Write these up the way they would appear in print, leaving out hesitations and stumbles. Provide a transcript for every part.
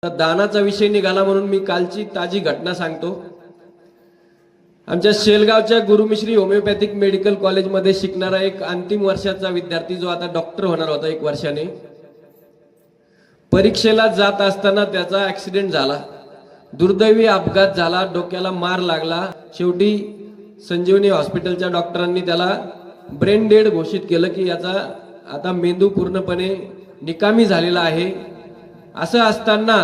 तर दानाचा विषय निघाला म्हणून मी कालची ताजी घटना सांगतो। आमच्या शेलगावच्या गुरुमिश्री होमिओपॅथिक मेडिकल कॉलेजमध्ये शिकणारा एक अंतिम वर्षाचा विद्यार्थी जो आता डॉक्टर होणार होता 1 वर्षाने, परीक्षेला जात असताना त्याचा ऍक्सिडेंट झाला, दुर्दैवी अपघात झाला, डोक्याला मार लागला। शेवटी संजीवनी हॉस्पिटलच्या डॉक्टरांनी त्याला ब्रेन डेड घोषित केलं की याचा आता मेंदू पूर्णपणे निकामी झालेला आहे। असं असताना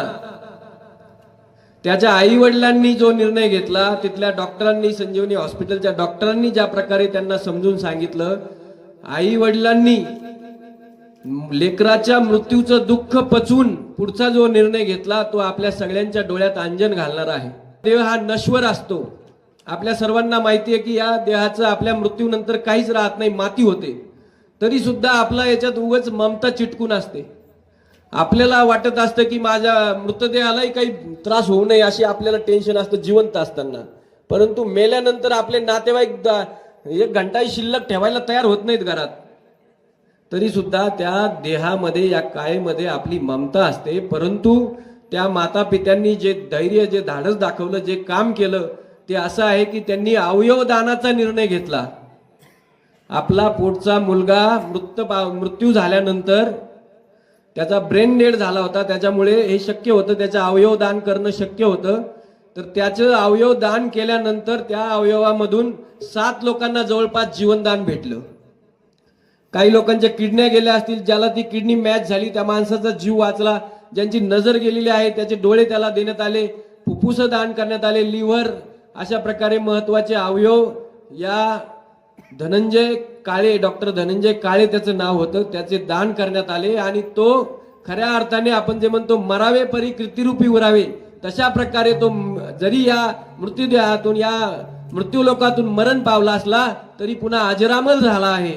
त्याच्या आई वडिलांनी जो निर्णय घेतला, तिथल्या डॉक्टरांनी, संजीवनी हॉस्पिटलच्या डॉक्टरांनी ज्या प्रकारे त्यांना समजून सांगितलं, आई वडिलांनी लेकराच्या मृत्यूचं दुःख पचवून पुढचा जो निर्णय घेतला तो आपल्या सगळ्यांच्या डोळ्यात अंजन घालणारा आहे। देह हा नश्वर असतो, आपल्या सर्वांना माहिती आहे की या देहाचं आपल्या मृत्यूनंतर काहीच राहत नाही, माती होते। तरी सुद्धा आपला याच्यात उगाच ममता चिटकून असते। आपल्याला वाटत असतं की माझ्या मृतदेहालाही काही त्रास होऊ नये अशी आपल्याला टेन्शन असतं जिवंत असताना, परंतु मेल्यानंतर आपले नातेवाईक 1 घंटाही शिल्लक ठेवायला तयार होत नाहीत घरात। तरी सुद्धा त्या देहामध्ये, या कायेमध्ये आपली ममता असते। परंतु त्या माता पित्यांनी जे धैर्य, जे धाडस दाखवलं, जे काम केलं ते असं आहे की त्यांनी अवयव दानाचा निर्णय घेतला। आपला पोटचा मुलगा मृत्यू झाल्यानंतर त्याचा ब्रेन डेड झाला होता, त्याच्यामुळे हे शक्य होतं, त्याचं अवयव दान करणं शक्य होतं। तर त्याचं अवयव दान केल्यानंतर त्या अवयवामधून 7 लोकांना जवळपास जीवनदान भेटलं। काही लोकांच्या किडन्या गेल्या असतील, ज्याला ती किडनी मॅच झाली त्या माणसाचा जीव वाचला, ज्यांची नजर गेलेली आहे त्याचे डोळे त्याला देण्यात आले, फुफ्फुस दान करण्यात आले, लिव्हर, अशा प्रकारे महत्वाचे अवयव या धनंजय काळे, डॉक्टर धनंजय काळे त्याचं नाव होतं, त्याचे दान करण्यात आले। आणि तो खऱ्या अर्थाने आपण जे म्हणतो मरावे परी कीर्तिरूपी उरावे, तशा प्रकारे तो जरी या मृत्यूदेहातून, या मृत्यूलोकातून मरण पावला असला तरी पुन्हा अजरामर झाला आहे।